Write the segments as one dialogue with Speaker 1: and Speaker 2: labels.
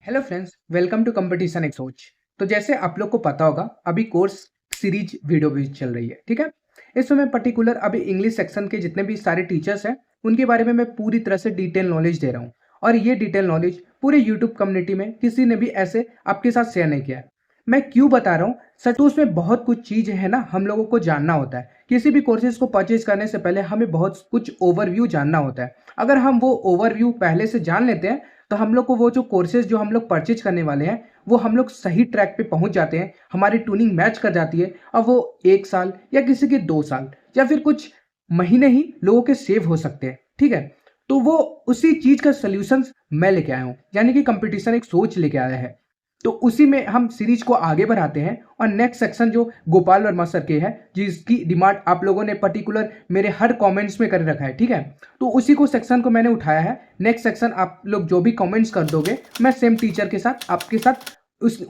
Speaker 1: Hello friends, welcome to competition एक सोच। तो जैसे आप लोग को पता होगा, अभी कोर्स सीरीज वीडियो भी चल रही है, ठीक है। इसमें मैं पर्टिकुलर अभी इंग्लिश सेक्शन के जितने भी सारे टीचर्स हैं उनके बारे में मैं पूरी तरह से डिटेल नॉलेज दे रहा हूँ। और ये डिटेल नॉलेज पूरे यूट्यूब कम्युनिटी में किसी ने भी ऐसे आपके साथ शेयर नहीं किया है। मैं क्यों बता रहा हूँ सर, तो उसमें बहुत कुछ चीज़ है ना, हम लोगों को जानना होता है। किसी भी कोर्सेज को परचेज करने से पहले हमें बहुत कुछ ओवरव्यू जानना होता है। अगर हम वो ओवरव्यू पहले से जान लेते हैं तो हम लोग को वो जो कोर्सेज जो हम लोग परचेज करने वाले हैं वो हम लोग सही ट्रैक पे पहुंच जाते हैं, हमारी ट्यूनिंग मैच कर जाती है। अब वो 1 साल या किसी के 2 साल या फिर कुछ महीने ही लोगों के सेव हो सकते हैं, ठीक है। तो वो उसी चीज का सोल्यूशंस मैं लेके आया हूँ, यानी कि कंपटीशन एक सोच लेके आया है। तो उसी में हम सीरीज को आगे बढ़ाते हैं। और नेक्स्ट सेक्शन जो गोपाल वर्मा सर के है, जिसकी डिमांड आप लोगों ने पर्टिकुलर मेरे हर कमेंट्स में कर रखा है, ठीक है। तो उसी को सेक्शन को मैंने उठाया है। नेक्स्ट सेक्शन आप लोग जो भी कमेंट्स कर दोगे, मैं सेम टीचर के साथ आपके साथ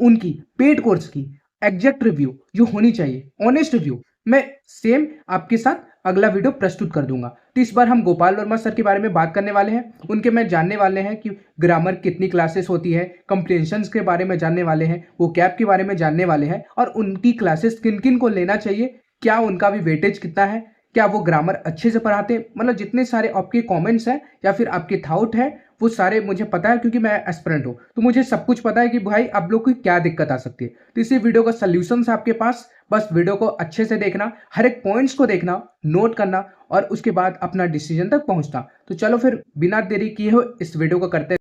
Speaker 1: उनकी पेड कोर्स की एग्जैक्ट रिव्यू जो होनी चाहिए, ऑनेस्ट रिव्यू, मैं सेम आपके साथ अगला वीडियो प्रस्तुत कर दूंगा। तो इस बार हम गोपाल वर्मा सर के बारे में बात करने वाले हैं। उनके मैं जानने वाले हैं कि ग्रामर कितनी क्लासेस होती है, कंप्रिहेंशंस के बारे में जानने वाले हैं, वो कैप के बारे में जानने वाले हैं, और उनकी क्लासेस किन किन को लेना चाहिए, क्या उनका भी वेटेज कितना है, क्या वो ग्रामर अच्छे से पढ़ाते हैं। मतलब जितने सारे आपके कमेंट्स हैं या फिर आपके थाउट है वो सारे मुझे पता है, क्योंकि मैं एस्पिरेंट हूँ। तो मुझे सब कुछ पता है कि भाई आप लोग को क्या दिक्कत आ सकती है। तो इसी वीडियो का सोल्यूशन आपके पास, बस वीडियो को अच्छे से देखना, हर एक पॉइंट्स को देखना, नोट करना, और उसके बाद अपना डिसीजन तक पहुंचना। तो चलो फिर बिना देरी किए हो इस वीडियो को करते।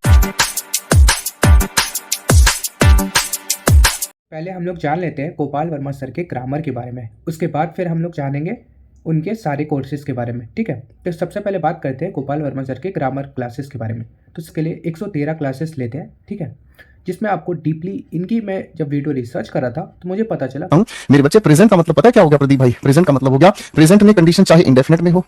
Speaker 1: पहले हम लोग जान लेते हैं गोपाल वर्मा सर के ग्रामर के बारे में, उसके बाद फिर हम लोग जानेंगे उनके सारे कोर्सेज के बारे में, ठीक है। तो सबसे पहले बात करते हैं गोपाल वर्मा सर के ग्रामर क्लासेस के बारे में। तो इसके लिए 113 क्लासेस लेते हैं, ठीक है, जिसमें आपको डीपली इनकी, मैं जब वीडियो रिसर्च कर रहा था तो मुझे पता चला
Speaker 2: मेरे बच्चे प्रेजेंट का मतलब पता है क्या हो गया प्रदीप भाई? प्रेजेंट का मतलब हो गया प्रेजेंट में कंडीशन चाहे इंडेफिनेट में हो,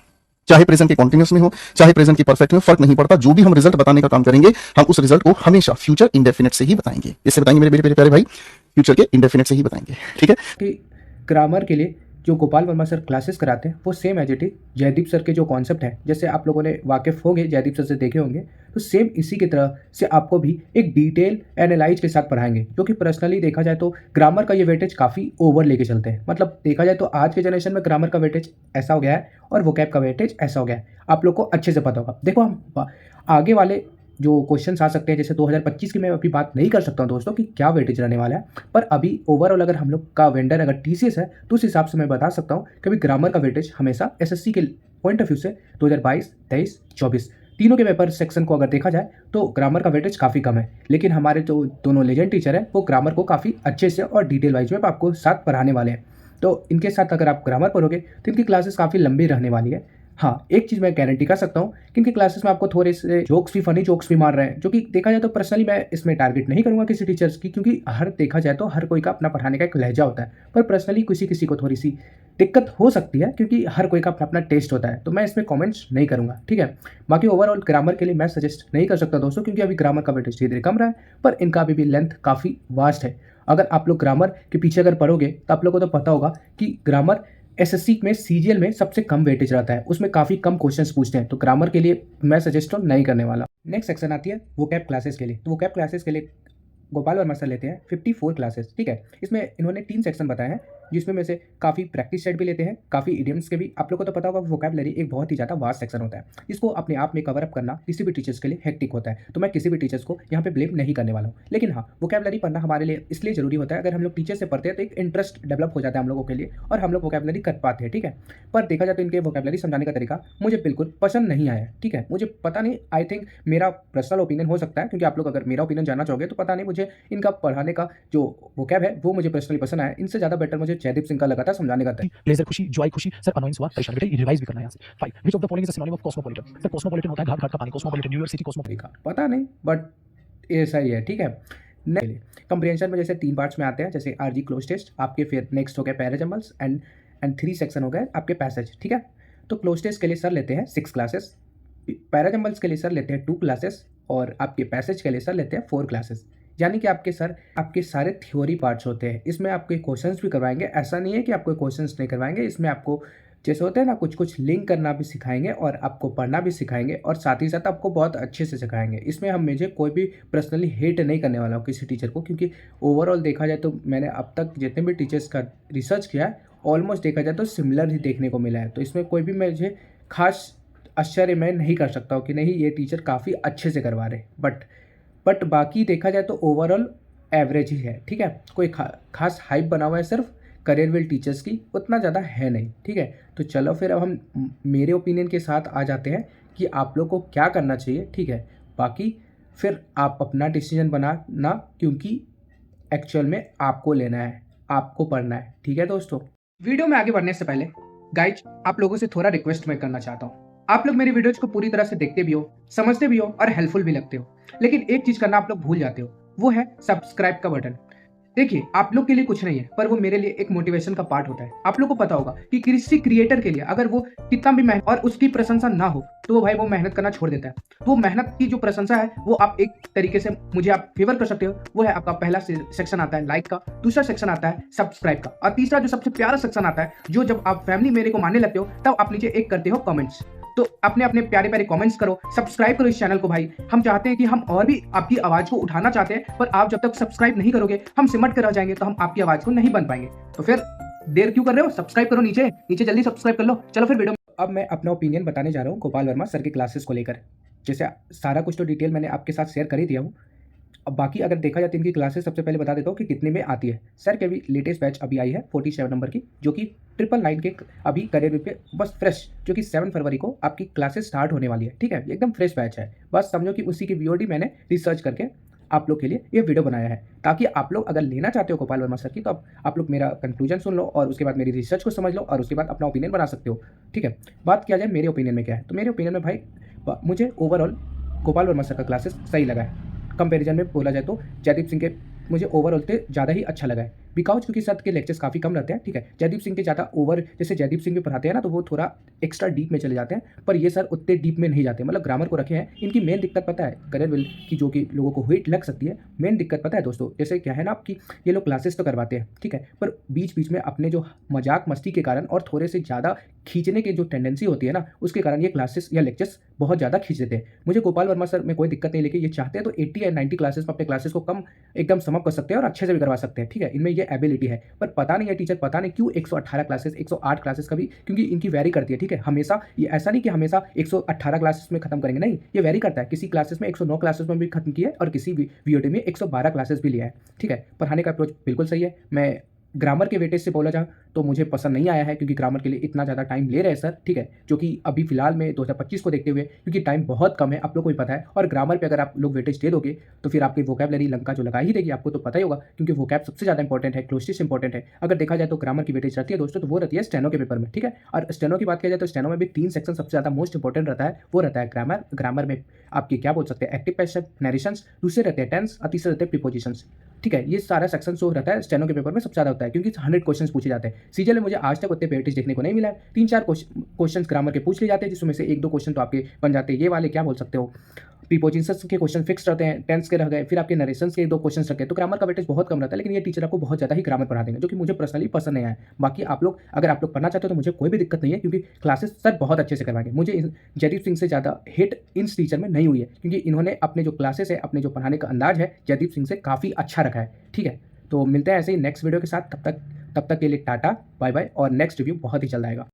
Speaker 2: चाहे प्रेजेंट के कॉन्टिन्यूस में हो, चाहे प्रेजेंट की परफेक्ट में, फर्क नहीं पड़ता। जो भी हम रिजल्ट बताने का काम करेंगे हम उस रिजल्ट को हमेशा फ्यूचर इंडेफिनेट से ही बताएंगे। इससे बताएंगे मेरे प्यारे भाई, फ्यूचर के इंडेफिनेट से ही बताएंगे, ठीक है।
Speaker 1: कि ग्रामर के लिए जो गोपाल वर्मा सर क्लासेस कराते हैं वो same as it is Jaydeep sir के जो कॉन्सेप्ट है, जैसे आप लोगों ने वाकिफ होंगे, जयदीप सर से देखे होंगे, तो सेम इसी की तरह से आपको भी एक डिटेल एनालाइज के साथ पढ़ाएंगे। जो कि पर्सनली देखा जाए तो ग्रामर का ये वेटेज काफ़ी ओवर लेके चलते हैं। मतलब देखा जाए तो आज के जनरेशन में ग्रामर का वेटेज ऐसा हो गया है और वोकैब का वेटेज ऐसा हो गया है, आप लोग को अच्छे से पता होगा। देखो हम आगे वाले जो क्वेश्चंस आ सकते हैं, जैसे 2025 की मैं अभी बात नहीं कर सकता हूं दोस्तों कि क्या वेटेज रहने वाला है, पर अभी ओवरऑल अगर हम लोग का वेंडर अगर टीसीएस है तो उस हिसाब से मैं बता सकता हूं कि अभी ग्रामर का वेटेज हमेशा एसएससी के पॉइंट ऑफ व्यू से 2022, 23, 24 तीनों के पेपर सेक्शन को अगर देखा जाए तो ग्रामर का वेटेज काफ़ी कम है। लेकिन हमारे जो दोनों लेजेंड टीचर हैं वो ग्रामर को काफ़ी अच्छे से और डिटेल वाइज में आपको साथ पढ़ाने वाले हैं। तो इनके साथ अगर आप ग्रामर पढ़ोगे तो इनकी क्लासेस काफ़ी लंबी रहने वाली है। हाँ, एक चीज़ मैं गारंटी कर सकता हूँ कि इनकी क्लासेस में आपको थोड़े से जोक्स भी, फनी जोक्स भी मार रहे हैं, जो कि देखा जाए तो पर्सनली मैं इसमें टारगेट नहीं करूँगा किसी टीचर्स की, क्योंकि हर देखा जाए तो हर कोई का अपना पढ़ाने का एक लहजा होता है। पर पर्सनली किसी किसी को थोड़ी सी दिक्कत हो सकती है, क्योंकि हर कोई का अपना अपना टेस्ट होता है। तो मैं इसमें कमेंट्स नहीं करूँगा, ठीक है। बाकी ओवरऑल ग्रामर के लिए मैं सजेस्ट नहीं कर सकता दोस्तों, क्योंकि अभी ग्रामर का वेटेज धीरे धीरे कम रहा है, पर इनका अभी भी लेंथ काफ़ी वास्ट है। अगर आप लोग ग्रामर के पीछे अगर पढ़ोगे तो आप लोगों को तो पता होगा कि ग्रामर एसएससी में सीजीएल में सबसे कम वेटेज रहता है, उसमें काफ़ी कम क्वेश्चंस पूछते हैं। तो ग्रामर के लिए मैं सजेस्ट नहीं करने वाला। नेक्स्ट सेक्शन आती है वोकैब क्लासेस के लिए। तो वोकैब क्लासेस के लिए गोपाल वर्मा सर लेते हैं 54 क्लासेस, ठीक है। इसमें इन्होंने 3 सेक्शन बताए हैं, जिसमें में से काफ़ी प्रैक्टिस सेट भी लेते हैं, काफ़ी इडियम्स के भी। आप लोग को तो पता होगा वोकैबलरी एक बहुत ही ज़्यादा वास्ट सेक्शन होता है, जिसको अपने आप में कवर अप करना किसी भी टीचर्स के लिए हेक्टिक होता है। तो मैं किसी भी टीचर्स को यहाँ पे ब्लेम नहीं करने वाला हूँ। लेकिन हाँ, वोकैबलरी पढ़ना हमारे लिए इसलिए जरूरी होता है, अगर हम लोग टीचर से पढ़ते हैं तो एक इंटरेस्ट डेवलप हो जाता है हम लोगों के लिए, और हम लोग वोकैबलरी कर पाते हैं, ठीक है। पर देखा जाए तो इनके वोकैबलरी समझाने का तरीका मुझे बिल्कुल पसंद नहीं आया, ठीक है। मुझे पता नहीं, आई थिंक मेरा पर्सनल ओपिनियन हो सकता है, क्योंकि आप लोग अगर मेरा ओपिनियन जानना चाहोगे तो पता नहीं, मुझे इनका पढ़ाने का जो वोकैब है वो मुझे पर्सनली पसंद आया। इनसे ज़्यादा बेटर मुझे जयदीप सिंह का लगा था समझाने का तरीका।
Speaker 3: प्लेजर खुशी, जॉय खुशी, सर अनोइंस हुआ, परेशान बेटा, ये रिवाइज भी करना है यहाँ से। 5 which of the following is a synonym of cosmopolitan? Sir cosmopolitan होता है घाट घाट का पानी, कॉस्मोपॉलिटन न्यूयॉर्क सिटी कॉस्मोपॉलिटन।
Speaker 1: पता नहीं, बट ऐसा ही है, ठीक है। कंप्रिहेंशन में जैसे 3 पार्ट्स में आते हैं, जैसे आरजी क्लोज टेस्ट आपके, फिर नेक्स्ट हो गया पैराजम्बल्स एंड 3 सेक्शन हो गए आपके पैसेज, ठीक है। तो क्लोज टेस्ट के लिए सर लेते हैं 6 क्लासेस, पैराजम्बल्स के लिए सर लेते हैं 2 क्लासेस, और आपके पैसेज के लिए सर लेते हैं 4 क्लासेस। यानी कि आपके सर आपके सारे थ्योरी पार्ट्स होते हैं। इसमें आपके क्वेश्चंस भी करवाएंगे, ऐसा नहीं है कि आपको क्वेश्चंस नहीं करवाएंगे, इसमें आपको जैसे होता है ना, कुछ कुछ लिंक करना भी सिखाएंगे और आपको पढ़ना भी सिखाएंगे और साथ ही साथ आपको बहुत अच्छे से सिखाएंगे। इसमें मुझे कोई भी पर्सनली हेट नहीं करने वाला हूँ किसी टीचर को, क्योंकि ओवरऑल देखा जाए तो मैंने अब तक जितने भी टीचर्स का रिसर्च किया है ऑलमोस्ट देखा जाए तो सिमिलर ही देखने को मिला है। तो इसमें कोई भी मुझे खास आश्चर्य मैं नहीं कर सकता हूँ कि नहीं ये टीचर काफ़ी अच्छे से करवा रहे, बट बाकी देखा जाए तो ओवरऑल एवरेज ही है। ठीक है, कोई खास हाइप बना हुआ है सिर्फ करियर विल टीचर्स की उतना ज़्यादा है नहीं। ठीक है, तो चलो फिर अब हम मेरे ओपिनियन के साथ आ जाते हैं कि आप लोग को क्या करना चाहिए। ठीक है, बाकी फिर आप अपना डिसीजन बनाना, क्योंकि एक्चुअल में आपको लेना है, आपको पढ़ना है। ठीक है दोस्तों, वीडियो में आगे बढ़ने से पहले गाइज आप लोगों से थोड़ा रिक्वेस्ट मैं करना चाहता हूँ। आप लोग मेरी वीडियोज को पूरी तरह से देखते भी हो, समझते भी हो और हेल्पफुल भी लगते हो, लेकिन एक चीज करना आप लोग भूल जाते हो, वो है सब्सक्राइब का बटन। देखिए, आप लोग के लिए कुछ नहीं है, पर वो मेरे लिए एक मोटिवेशन का पार्ट होता है। आप लोग को पता होगा कि किसी क्रिएटर के लिए अगर वो कितना भी मेहनत और उसकी प्रशंसा ना हो तो वो भाई वो मेहनत करना छोड़ देता है। वो मेहनत की जो प्रशंसा है वो आप एक तरीके से मुझे आप फेवर कर सकते हो। वो है आपका पहला सेक्शन आता है लाइक का, दूसरा सेक्शन आता है सब्सक्राइब का, और तीसरा जो सबसे प्यारा सेक्शन आता है, जो जब आप फैमिली मेरे को मानने लगते हो तब आप नीचे एक करते हो कमेंट्स। तो अपने अपने प्यारे प्यारे कमेंट्स करो, सब्सक्राइब करो इस चैनल को भाई। हम चाहते हैं कि हम और भी आपकी आवाज को उठाना चाहते हैं, पर आप जब तक सब्सक्राइब नहीं करोगे हम सिमट कर रह जाएंगे, तो हम आपकी आवाज को नहीं बन पाएंगे। तो फिर देर क्यों कर रहे हो, सब्सक्राइब करो, नीचे नीचे जल्दी सब्सक्राइब कर लो। चलो फिर वीडियो। अब मैं अपना ओपिनियन बताने जा रहा हूँ गोपाल वर्मा सर की क्लासेस को लेकर। जैसे सारा कुछ तो डिटेल मैंने आपके साथ शेयर कर ही दिया हूँ। अब बाकी अगर देखा जाए तो इनकी क्लासेस सबसे पहले बता देता हूँ कि कितने में आती है। सर की अभी लेटेस्ट बैच अभी आई है 47 नंबर की, जो कि 999 के अभी करियर पे बस फ्रेश, जो कि 7 फरवरी को आपकी क्लासेस स्टार्ट होने वाली है। ठीक है, एकदम फ्रेश बैच है। बस समझो कि उसी की वीओडी मैंने रिसर्च करके आप लोग के लिए ये वीडियो बनाया है, ताकि आप लोग अगर लेना चाहते हो गोपाल वर्मा सर की, तो आप लोग मेरा कंक्लूजन सुन लो और उसके बाद मेरी रिसर्च को समझ लो और उसके बाद अपना ओपिनियन बना सकते हो। ठीक है, बात किया जाए मेरे ओपिनियन में क्या है, तो मेरे ओपिनियन में भाई मुझे ओवरऑल गोपाल वर्मा सर का क्लासेस सही लगा है। कंपैरिजन में बोला जाए तो जयदीप सिंह के मुझे ओवरऑल से ज़्यादा ही अच्छा लगा है, बिकॉज क्योंकि सर के लेक्चर्स काफ़ी कम रहते हैं। ठीक है, जयदीप सिंह के ज़्यादा ओवर, जैसे जयदीप सिंह भी पढ़ाते हैं ना, तो वो थोड़ा एक्स्ट्रा डीप में चले जाते हैं, पर ये सर उतने डीप में नहीं जाते, मतलब ग्रामर को रखे हैं। इनकी मेन दिक्कत पता है करियर विल की, जो कि लोगों को हिट लग सकती है, मेन दिक्कत पता है दोस्तों, जैसे क्या है ना, आपकी ये लोग क्लासेस तो करवाते हैं, ठीक है, पर बीच बीच में अपने जो मजाक मस्ती के कारण और थोड़े से ज़्यादा खींचने की जो टेंडेंसी होती है ना, उसके कारण ये क्लासेस या लेक्चर्स बहुत ज़्यादा खींच देते हैं। मुझे गोपाल वर्मा सर में कोई दिक्कत नहीं, लेकिन ये चाहते हैं तो 80 या 90 क्लासेस में अपने क्लासेस को कम एकदम समअप कर सकते हैं और अच्छे से भी करवा सकते हैं। ठीक है, इनमें ये एबिलिटी है, पर पता नहीं है टीचर पता नहीं क्यों 118 क्लासेस 108 क्लासेस कभी, क्योंकि इनकी वेरी करती है। ठीक है, हमेशा ये ऐसा नहीं कि हमेशा 118 क्लासेस में खत्म करेंगे, नहीं, ये वेरी करता है। किसी क्लासेस में 109 क्लासेस में भी खत्म किया है और किसी वीओडी में 112 क्लासेस भी लिया है। ठीक है, पढ़ाने का अप्रोच बिल्कुल सही है। मैं ग्रामर के वेटेज से बोला जाए तो मुझे पसंद नहीं आया है, क्योंकि ग्रामर के लिए इतना ज़्यादा टाइम ले रहे हैं सर। ठीक है, जो कि अभी फिलहाल में 2025 को देखते हुए, क्योंकि टाइम बहुत कम है, आप लोग को भी पता है, और ग्रामर पे अगर आप लोग वेटेज दे दोगे तो फिर आपकी वोकैबलरी लंका जो लगा ही देगी, आपको तो पता ही होगा, क्योंकि वोकैब सबसे ज़्यादा इंपॉर्टेंट है, क्लोजिश इंपॉर्टेंट है। अगर देखा जाए तो ग्रामर की वेटेज रहती है दोस्तों, तो वो रहती है स्टेनो के पेपर में। ठीक है, और स्टेनो की बात किया जाए तो स्टेनो में भी 3 सेक्शन सबसे ज़्यादा मोस्ट इंपॉर्टेंट रहता है, वो रहता है ग्रामर। ग्रामर में आपकी क्या बोल सकते हैं, एक्टिव पैसिव नरेशंस, दूसरे रहते हैं टेंस और तीसरे रहते हैं प्रीपोजिशंस। ठीक है, ये सारा सेक्शन जो रहता है स्टेनो के पेपर में सबसे ज़्यादा होता है, क्योंकि 100 क्वेश्चन पूछे जाते हैं। सीजीएल में मुझे आज तक उतने वेटेज देखने को नहीं मिला है। 3-4 क्वेश्चन ग्रामर के पूछ लिए जाते हैं, जिसमें से 1-2 क्वेश्चन तो आपके बन जाते हैं ये वाले, क्या बोल सकते हो, प्रीपोजिशंस के क्वेश्चन फिक्स रहते हैं, टेंस के रह गए, फिर आपके नरेशंस के 2 क्वेश्चन रह गए, तो ग्रामर का वेटेज बहुत कम रहता है। लेकिन ये टीचर आपको बहुत ज़्यादा ही ग्रामर पढ़ा देंगे, जो कि मुझे पर्सनली पसंद नहीं आया। बाकी आप लोग अगर आप लोग पढ़ना चाहते हो तो मुझे कोई भी दिक्कत नहीं है, क्योंकि क्लासेस सर बहुत अच्छे से करवाएंगे। मुझे जयदीप सिंह से ज़्यादा हिट इन टीचर में नहीं हुई है, क्योंकि इन्होंने अपने जो क्लासेस है, अपने जो पढ़ाने का अंदाज है, जयदीप सिंह से काफ़ी अच्छा रखा है। ठीक है, तो मिलते हैं ऐसे ही नेक्स्ट वीडियो के साथ। तब तक के लिए टाटा बाय बाय, और नेक्स्ट रिव्यू बहुत ही जल्द आएगा।